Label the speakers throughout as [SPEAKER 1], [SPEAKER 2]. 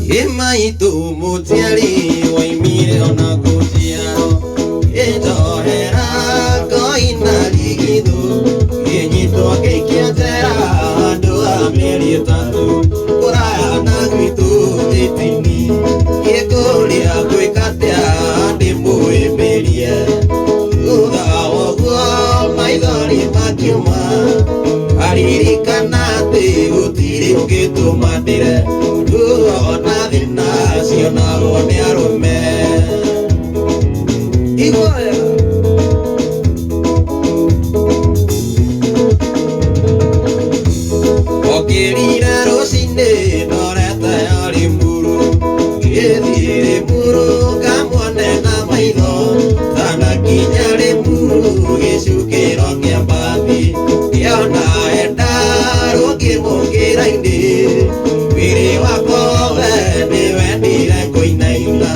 [SPEAKER 1] Imaitu mutiari waimire ona kutiaro etohera koina ligidu yenyito kekiatera andu ameri tatu kuraya na gwitu etini yekuria kwikatia ndimu emerie udawo kwa maidori makiuma aririkana te utiri ugitumandire ona thina cionagwo ni arume igwe okirire rucini norete ari muru githire muru kamwone na maitho tanakinya ri muru gicukiro kia mbathi kiona enda rungimukira-ini wiri wakowe niwendire kuinaina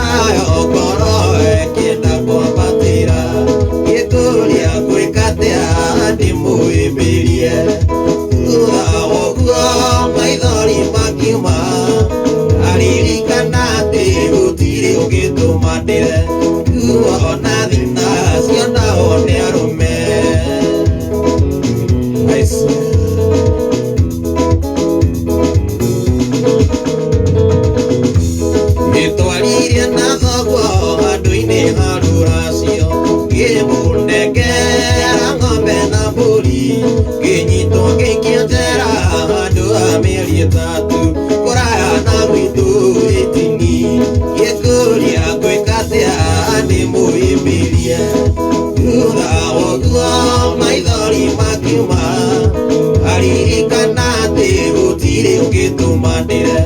[SPEAKER 1] ayo ngoro ekienda kwambatira gikuria gwikatia ndimuimirie thutha woguo maithori makiuma aririkana ati gutiri ugitumanire ona thina cionagwo ni arume nitwaririe na thoguo handu-ini ha ruracio ngimundengera ng'ombe na mbũri ngĩnyitwo ngĩikio njera handũ ha mĩeri ĩtatũ kũraya na gwitũ ĩtini gĩkũria ngwĩka atĩa ndĩmũhĩmbĩrie thutha woguo maithori makiuma aririkana atĩ gũtirĩ ũngĩtũmanĩre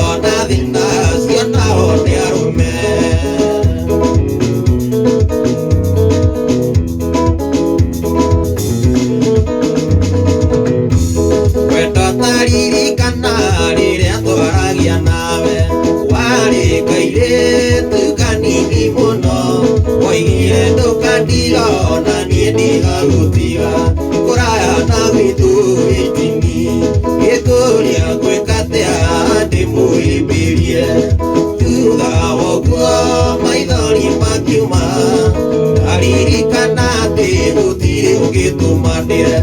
[SPEAKER 1] ona thina cionagwo nĩ arume wendo taririkana rĩrĩa twaragia nawe warĩ kairĩtu kanini mũno woigire ndũkandiga ona niĩ ndigagũtiga kũraya na gwitũ ĩtini gĩkũria ngwĩka atĩa ndĩmũhĩmbĩrie thutha woguo maithori makiuma aririkana atĩ gũtirĩ ũngĩtũmanĩre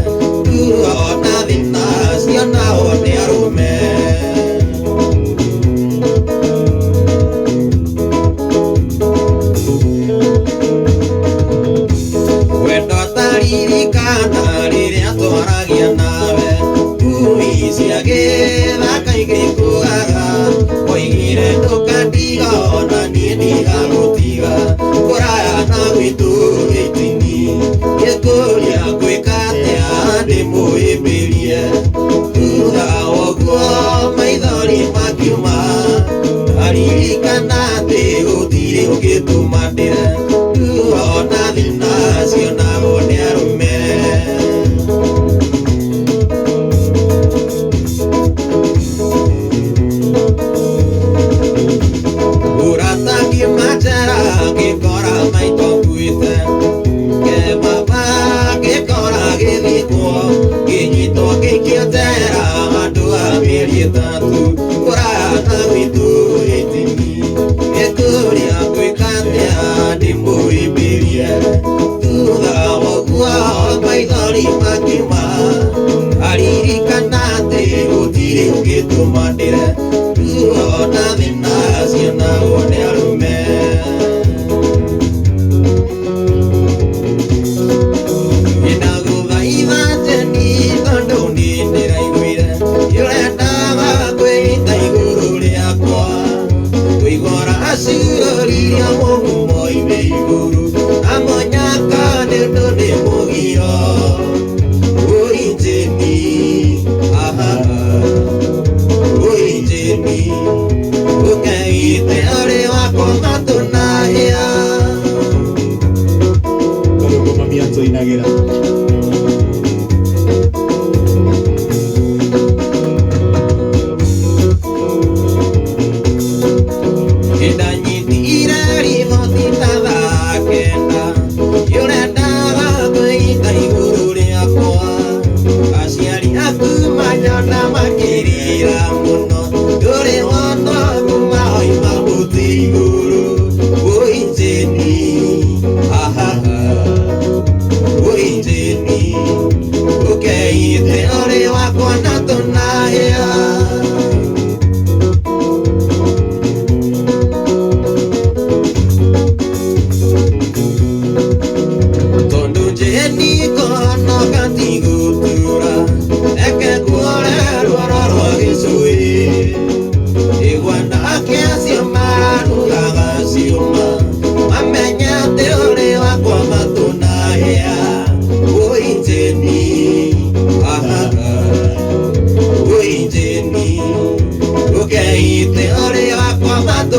[SPEAKER 1] ona thina cionagwo nĩ arume wendo taririkana rĩrĩa twaragia nawe ngui cia gĩthaka igĩkũgaga woigire ndũkandiga ona niĩ ndigagũtiga kũraya na gwitũ ĩtini gĩkũria ngwĩka atĩa ndĩmũhĩmbĩrie thutha woguo maithori makiuma aririkana atĩ gũtirĩ ũngĩtũmanĩre ona thina cionagwo nĩ arume uratangimanjera ngĩkora maitũ nguĩte kemama ngĩkora gĩthikwo ngĩnyitwo ngĩikio njera handũ ha mĩeri ĩtatũ kũraya na gwitũ ĩtini gĩkũria ngwĩka atĩa ndĩmũhĩmbĩrie thutha woguo maithori makiuma aririkana atĩ gũtirĩ ũngĩtũmanĩre ona thina cionagwo nĩ arume ndagũthaitha njeni tondũ niĩ ndĩraiguire ũrendaga kwĩita igũrũ rĩakwa kũigua ciũria mũgumo-inĩ igũrũ amonyaka nĩ ũndũ nĩ mũgiro ũinjini ũinjini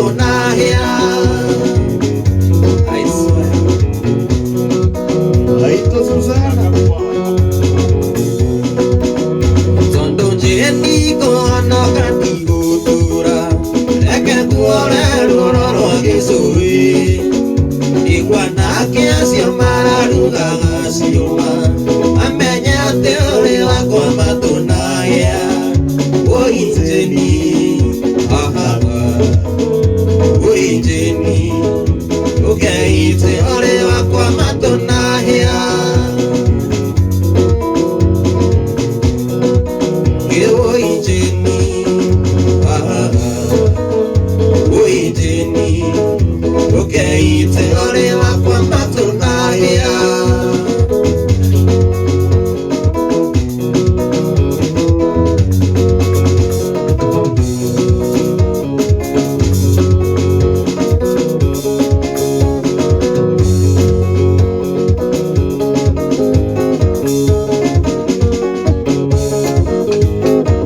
[SPEAKER 1] matonahia. I swear.
[SPEAKER 2] Haito Susana.
[SPEAKER 1] Tondo jeni kono kandigo tura. Eke kuore lororo gisui. Iguana kiasi mararuga sioma. Amenya teore wa kwa matonahia. Oinjeni. Oinjeni. Okay, teore wa kwa matonahia. Okay, teore wa kwa matonahia.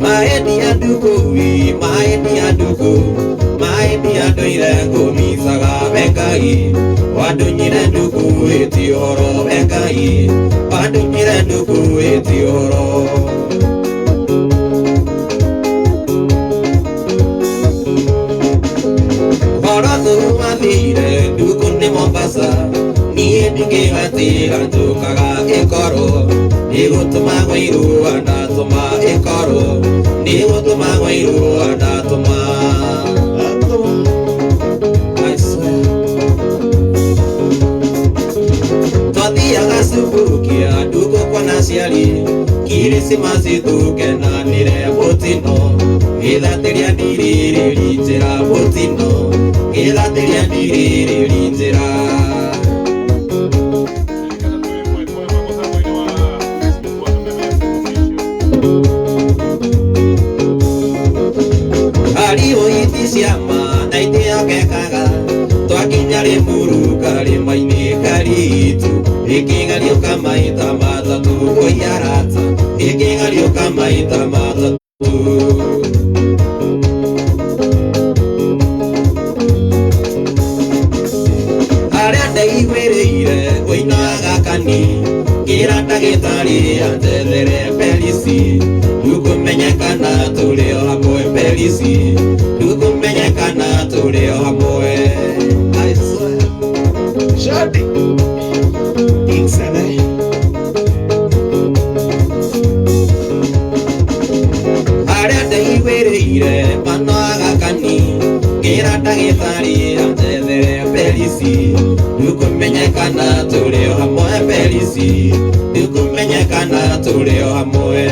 [SPEAKER 1] Maedi aduku, maedi adoirengo misaga bekai, wadunyire nduku eti oro bekai, wadunyire nduku eti oro. Horatu mathire nduku ni Mombasa, niye ndingigatira njukaga ikoro, nigutuma gwairu andatuma ikoro, nigutuma gwairu andatuma. I swear. Twathiaga cukuru kia ndugu kwa naciari, Kirisimasi tukenanire mutino, githatiria ndiriri njira mutino, githatiria ndiriri njira. Ariho iti ciama na iti akekaga, twakinya Limuru karima-ini karitu, iking'ariũka maita matatu oiarata, iking'ariũka maita matatu. Harĩa ndaiguĩrĩire kũinaga kani, ngĩra ndagĩtarĩ anjethere Perisi, ndũkũmenyekana tũrĩ o hamwe Perisi, ndũkũmenyekana tũrĩ o hamwe. I swear.
[SPEAKER 2] Shadi. Iksana.
[SPEAKER 1] Harĩa ndaiguĩrĩire manoaga kani, ngĩra ndagĩtarĩ anjethere Perisi, ndũkũmenyekana tũrĩ o hamwe Perisi, ndũkũmenyekana tũrĩ o hamwe.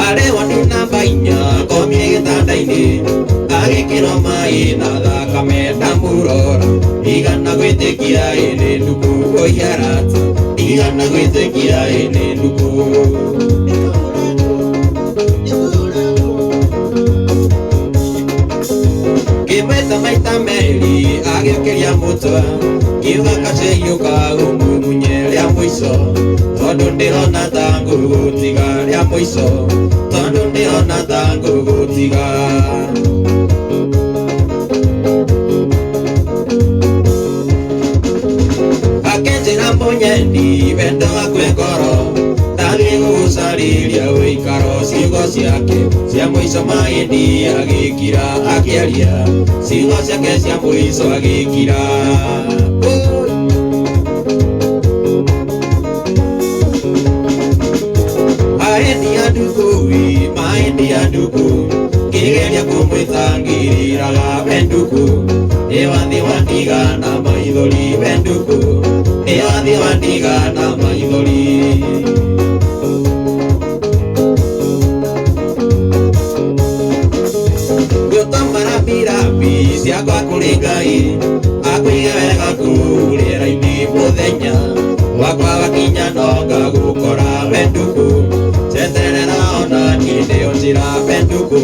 [SPEAKER 1] Arĩ wani namba inya komie gĩtanda-inĩ, agĩkĩrwo maĩ na thakame ndamurora, igana gwĩtĩkia ĩnĩ nduku oiarata, igana gwĩtĩkia ĩnĩ nduku. Ngĩmwĩta maita merĩ agĩũkĩria mũtwe, ngiuga kaceyũka ũmumunye rĩa mũico, tondũ ndĩrona ta ngũgũtiga rĩa mũico, tondũ ndĩrona ta ngũgũtiga. Akenjĩra mũnyeni wendo wakwe ngoro, ndathiĩ gũgũcarĩria ũikaro, ciugo ciake cia mũico maĩndi agĩkira akĩaria, ciugo ciake cia mũico agĩkira. Maĩndi anduku, ngĩgeria kũmwĩta ngĩrĩraga we nduku, nĩwathi wandiga na maithori we nduku, nĩwathi wandiga na maithori. Ngũtũmara birambi ciakwa kũrĩ Ngai, akũige wega kũu rĩera-inĩ mũthenya, wakwa wakinya no ngagũkora we nduku, njeterera ona niĩ ndĩ o njĩra we nduku,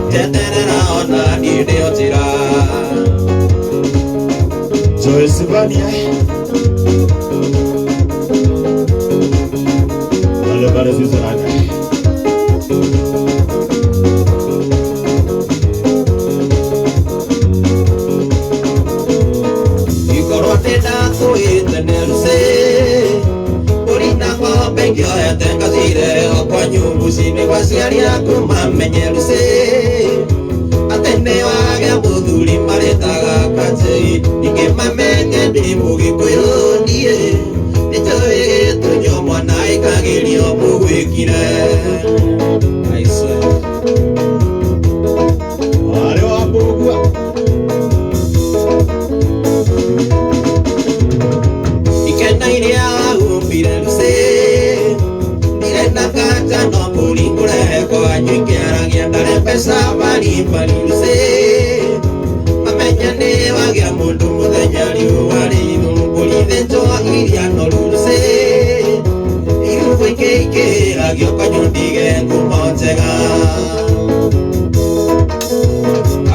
[SPEAKER 1] njeterera ona niĩ ndĩ o njĩra.
[SPEAKER 2] Joel Sivania. Vale, Susana.
[SPEAKER 1] kuiteneluse Urina ng'ombe ngioete ngacire okwa nyumbucini gwa ciari aku mamenyeruse Atene wagĩa mũthuri marĩtaga Kajei ningĩ mamenye ndĩ Mũgĩkũyũ niĩ nĩnjũĩ gĩtũnyo mwana ĩkagĩrio mũgwĩkire
[SPEAKER 2] Wale wa Mbugua.
[SPEAKER 1] Ikenda iria umbire luce Ndirenda kanja no mũringũre kwanyu ikĩaragia ndare mbeca baribari luce Mamenya nĩ wagĩa mũndũ mũthenya riũa rĩirũ Thĩnjwo iria noru luce Irugũ ikĩragio kwanyu ndige ngumo njega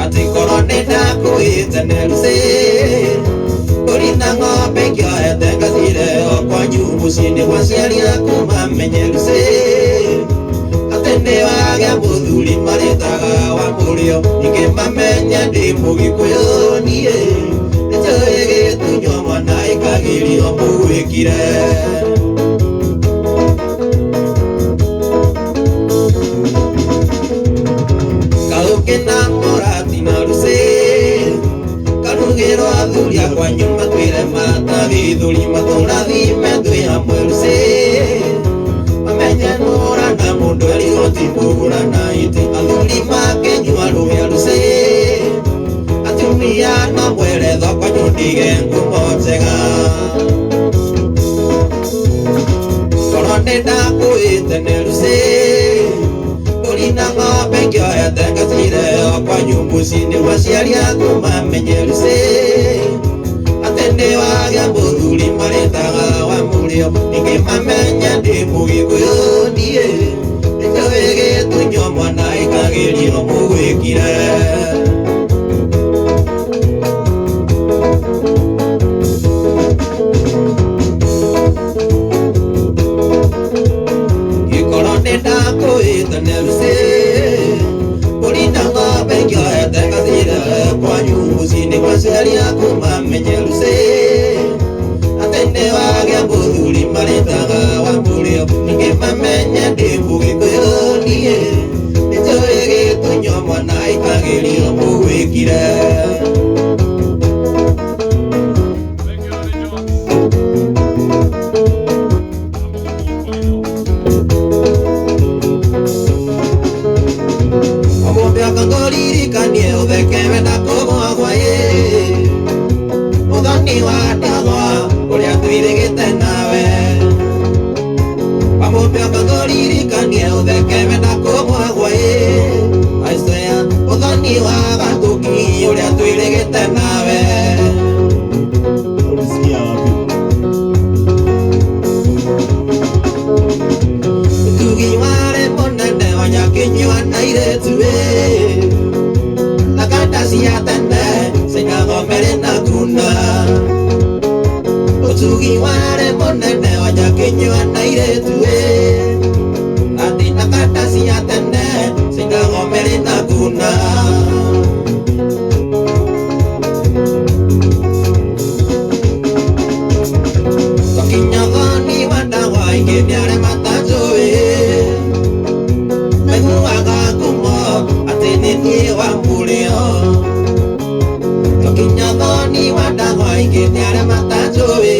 [SPEAKER 1] Ati korwo nĩndakũĩtene luce Urina ng'ombe ngioete ngacire okwa nyumbucini gwa ciari aku mamenye luce Atene wagĩa mũthuri marĩtaga wa mũrĩo ningĩ mamenye ndĩ Mũgĩkũyũ niĩ nĩnjũĩ gĩtunyo mwana ĩkagĩrio mũgwĩkire Kaũkĩna mũratina luce Karugĩrwo athuri akwa nyuma twĩre matagĩthũri matũrathime twĩ hamwe luce Mamenye nũrana mũndũ erirwo ti mũgũrana iti athuri makĩnyua rũhĩa luce Atumia no mweretho kwanyu ndige ngumo njega Korwo nĩndakũĩtene luce Urina ng'ombe ngioete ngacire okwa nyumbucini gwa ciari aku mamenye luce Atene wagĩa mũthuri marĩtaga wa mũrĩo ningĩ mamenye ndĩ Mũgĩkũyũ niĩ nĩnjũĩ gĩtunyo mwana ĩkagĩrio mũgwĩkire Gĩkorwo nĩndakũĩtene luce Urina ng'ombe ngioete ngacire okwa nyumbucini gwa ciari aku mamenye luce Atene wagĩa mũthuri marĩtaga wa mũrĩo ningĩ mamenye ndĩ Mũgĩkũyũ niĩ nĩnjũĩ gĩtunyo mwana ĩkagĩrio mũgwĩkire Mũndũ akangũririkanie ũthekewe na kũgwagwa Ũthoni wa ndagwa ũrĩa twĩrĩgĩte nawe Mũndũ akangũririkanie ũthekewe na kũgwagwa Ũthoni wa gatũki ũrĩa twĩrĩgĩte nawe
[SPEAKER 2] Ulisikia wapi?
[SPEAKER 1] Ũtugi warĩ mũnene wa Nyakĩnyua na airĩtu Na kanda cia tene cinagomerĩ na kuna Ũtugi warĩ mũnene wa Nyakĩnyua na airĩtu Ati na kanda cia tene cinagomerĩ na kuna Tũkinya thoni wa ndagwa ingĩ nĩarĩ matanjũĩ Maiguaga ngumo atĩ nĩ niĩ wa mũrĩo Tũkinya thoni wa ndagwa ingĩ nĩarĩ matanjũĩ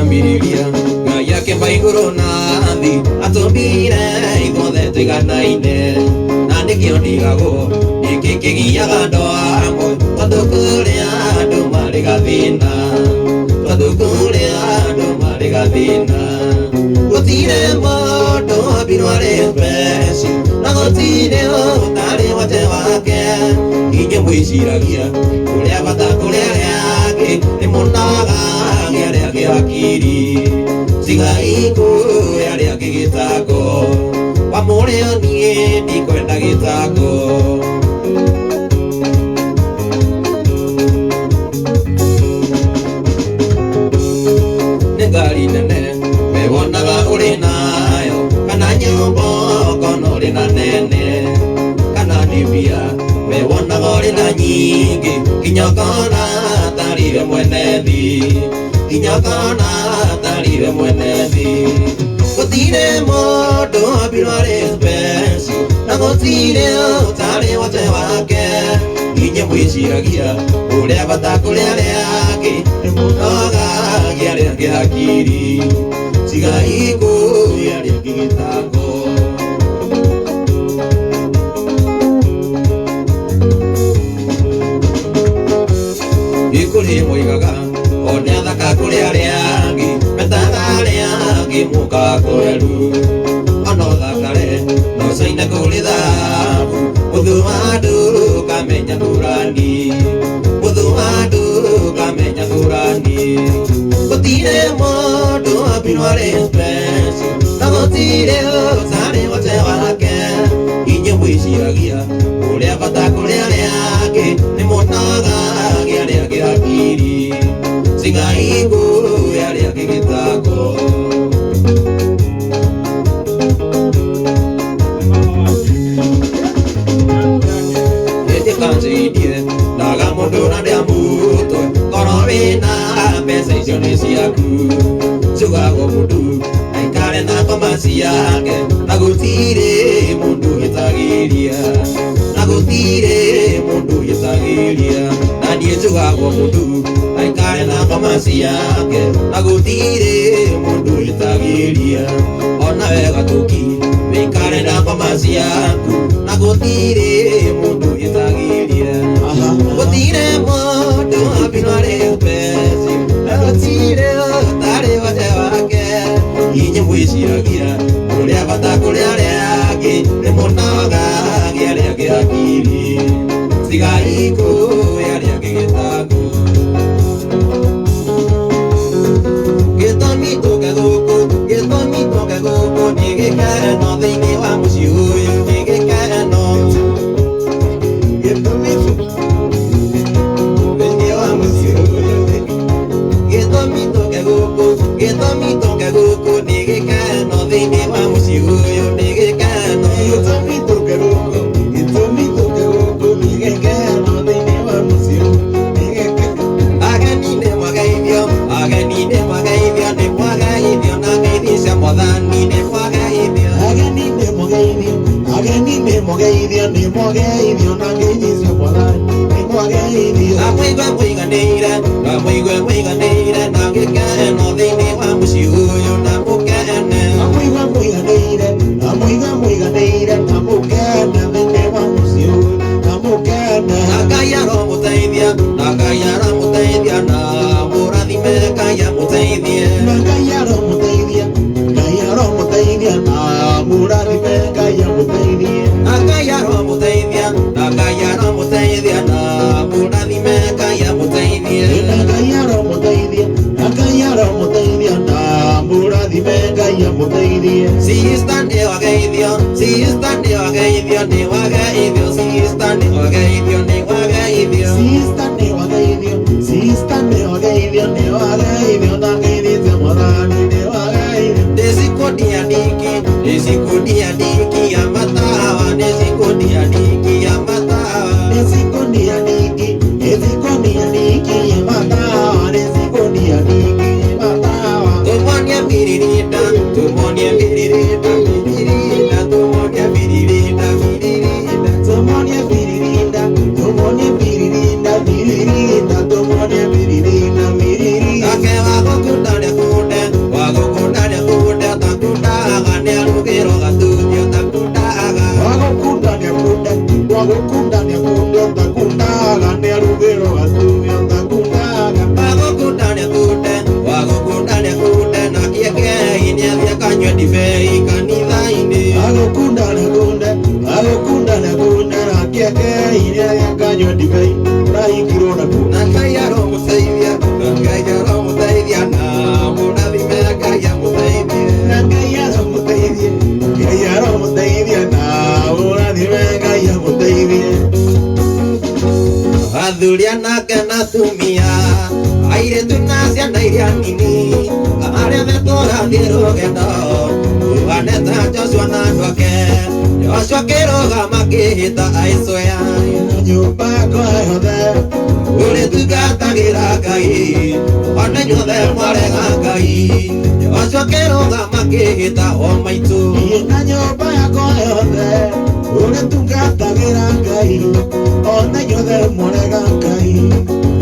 [SPEAKER 1] miriria ngai yake maiguru nathi atumbire ithuothe twiganaine na nikio ndigagwo niki kigiaga andu amwe tondu kuria andu mari gathina tondu kuria andu mari gathina gutire mundu wambirwo ari mbeci na gutire utari wate wake inye mwiciragia kuria bata kuria riake ni munaga aria ake akiri tigai kuria riake gitango wamurio nie ndikwenda gitango ni ngari nene mewonaga uri nayo kana nyumba kono uri na nene kana ni mbia mewonaga uri na nyingi nginya kana tariwe mwene thi nginya kana tariwe mwene thi gutire mundu wambirwo ari mbeci na gutire utari wate wake inye mwiciragia uria bata kuria riake ni munogagia riake hakiri tigai kuria riake gitango ikuri muigaga one athaka kuria riake metaga riake muka kweru ono thakare no saina kuri thabu uthu wandu kamenya thurani uthu wandu kamenya thurani gutire mundu wambirwo ari mbeci na gutire utari wate wake inye mwiciragia uria bata kuria riake ni munogagia riake hakiri tigai kuria riake gitango kanjidie naga mundu na ndia mutwe koro wina mbeca icio ni ciaku njugagwo mundu aikare na komasi yake na gutire mundu gitagiria na gutire mundu gitagiria na nie njugagwo mundu aikare na komasi yake na gutire mundu gitagiria ona wega tuki wikare na komasi yaku na gutire mundu gitagiria gutire mundu wambirwo ari mbeci na gutire utari wate wake inye mwiciragia uria bata kuria riake ni munogagia riake hakiri tigai kuria riake gitango gitumi tuke guku ni gikeno thiini wa mucii uyu ni gikeno gitumi thiini wa mucii uyu gitumi tuke guku ni gikeno thiini wa mucii uyu ni gikeno gitumi tuke guku ni gikeno thiini wa mucii uyu ni gikeno ageni ni mwagaithio ni mwagaithio na ngeithi cia mwathani ni mwagaithio
[SPEAKER 2] ageni ni mugeithio na ngeithi cia mwathani ni mugeithio
[SPEAKER 1] amwigwe mwiganĩire na gĩkeno thĩinĩ wa mũciĩ ũyũ na mũkene
[SPEAKER 2] amwigwe mwiganĩire na mũkene thĩinĩ wa mũciĩ ũyũ na mũkene
[SPEAKER 1] na Ngai aromũteithia na mũrathime Ngai amũteithie
[SPEAKER 2] na Ngai aromũteithia na mũrathime Ngai amũteithie
[SPEAKER 1] na Ngai aromũteithia na mũrathime Ngai amũteithie
[SPEAKER 2] na Ngai aromũteithia na mũrathime Ngai amũteithie
[SPEAKER 1] Sister nĩ wageithio Sister nĩ wageithio
[SPEAKER 2] na ngeithi cia mwathani nĩ wageithio
[SPEAKER 1] Nĩcikũndia ndiki ya matawa nĩcikũndia ndiki ya matawa tũmonie mbiririta tũmonie mbiririta ake wagũkunda nĩkunde divei kanitha-inĩ.
[SPEAKER 2] Agũkunda na kunde na kĩake iria gĩakanyua ndibei ũrahingirwo naku.
[SPEAKER 1] Na Ngai aromũteithia, na mũrathime Ngai amũteithie.
[SPEAKER 2] Na Ngai aromũteithia na ũrathime Ngai amũteithie.
[SPEAKER 1] Athuri anake na atumia, airĩtu na ciana iria nini, arĩa metũrathiĩ rũgendo, tũhane ta Joshua na andũ ake. Joshua akĩrũgama akĩhĩta Aisraeli,
[SPEAKER 2] Na nyũmba yakwa yothe
[SPEAKER 1] ũrĩtungatagĩra Ngai, ona inyuothe mwarega Ngai. Joshua akĩrũgama akĩhĩta o maitũ,
[SPEAKER 2] na nyũmba yakwa yothe ũrĩtungatagĩra Ngai, ona inyuothe mwarega Ngai.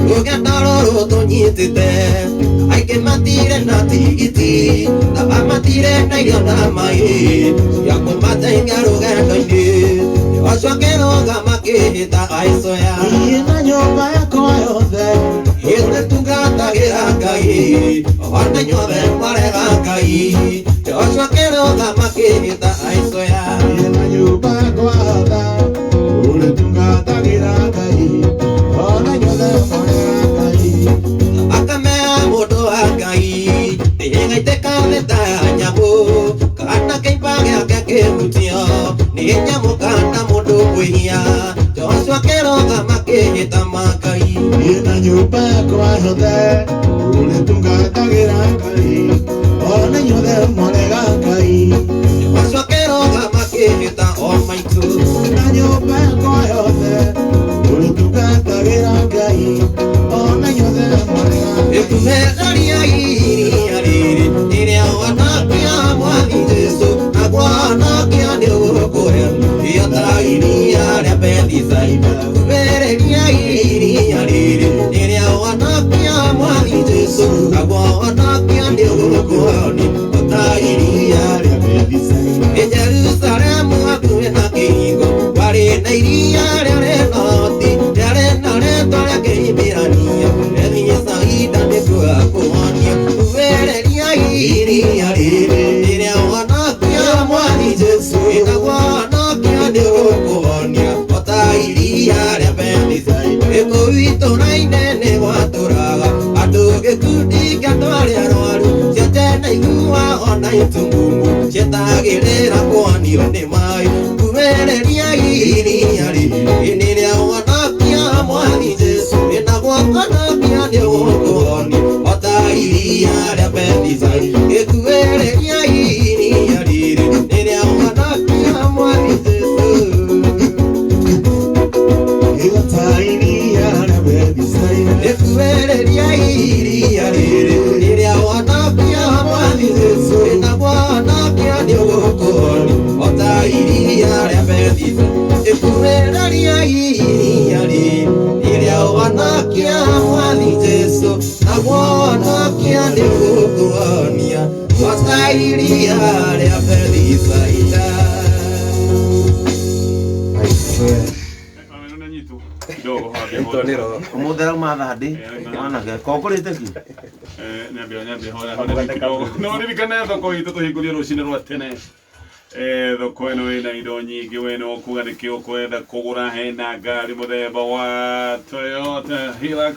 [SPEAKER 1] rũgendo rũrũ tũnyitĩte, aingĩ matirĩ na tigiti, na matirĩ na irio na maĩ cia kũmateithia rũgendo-inĩ. Joshua akĩrũgama akĩhĩta Aisraeli,
[SPEAKER 2] Na nyũmba yakwa yothe
[SPEAKER 1] ũrĩtungatagĩra Ngai, ona inyuothe mwarega Ngai. Joshua akĩrũgama akĩhĩta Aisraeli,
[SPEAKER 2] na nyũmba yakwa yothe ũrĩtungatagĩra Ngai, ona inyuothe mwarega Ngai.
[SPEAKER 1] akamea mũndũ wa Ngai, ndĩgaitĩka thĩ ta nyamũ, kana kĩimba gĩake kĩhutio nĩ nyamũ kana mũndũ kwĩhia. Joshua akĩrũgama akĩhĩta Makai,
[SPEAKER 2] Na nyũmba yakwa yothe ũrĩtungatagĩra Ngai, ona inyuothe mwarega Ngai.
[SPEAKER 1] Joshua akĩrũgama akĩhĩta o maitũ,
[SPEAKER 2] Na nyũmba yakwa yothe ũrĩtungatagĩra Ngai, ona inyuothe mwarega Ngai.
[SPEAKER 1] ĩkumetheria iria rĩrĩ rĩrĩa wanakia Mwathi Jesũ, naguo wanakia nĩ ũgũkũhe irio ta iria rĩa Bethisaida. Kumetheria iria rĩrĩ rĩrĩa wanakia Mwathi Jesũ, naguo wanakia nĩ ũgũkũhe ta iria rĩa Bethisaida. Jerusalemu hakuhĩ na kĩhingo warĩ na iria rĩarĩ noti, rĩarĩ na rĩĩtwa rĩa Kĩhibirania, Bethisaida nĩkuo hakũhonia. Kumetheria iria rĩrĩ rĩrĩa wanakia Mwathi Jesũ, naguo wanakia nĩ ũgũkũhonia o ta iria rĩa Bethisaida. Gĩkũu itũũra-inĩ nĩ gwatũũraga andũ gĩkundi kĩa andũ arĩa arũaru, cio tene igua ona itumumu cietagĩrĩra kũhonio nĩ maĩ. Kumetheria iria rĩrĩ rĩrĩa wanakia Mwathi Jesũ, naguo wanakia nĩ ũgũkũhonia o ta iria rĩa Bethisaida. Gĩkuhĩrĩria iria rĩrĩ rĩrĩa wanakia Mwathi Jesũ.
[SPEAKER 2] Ta iria rĩa Bethisaida.
[SPEAKER 1] Ĩkuhĩrĩria iria rĩrĩ rĩrĩa wanakia Mwathi Jesũ, naguo wanakia nĩ ũgũkũhonia o ta iria rĩa Bethisaida. Ĩkuhĩrĩria iria rĩrĩ rĩrĩa wanakia Mwathi Jesũ, naguo wanakia nĩ ũgũkũhonia o ta iria rĩa Bethisaida.
[SPEAKER 2] Ũmũthĩ rauma thandĩ mwanake kokũrĩte ki
[SPEAKER 3] no ririkane thoko itũ tũhingũrie rũcinĩ rwa tene. Thoko ĩno ĩna indo nyingĩ, we no kuga nĩkĩ ũkwenda kũgũra. Hena ngari mũthemba wa Toyota Hilux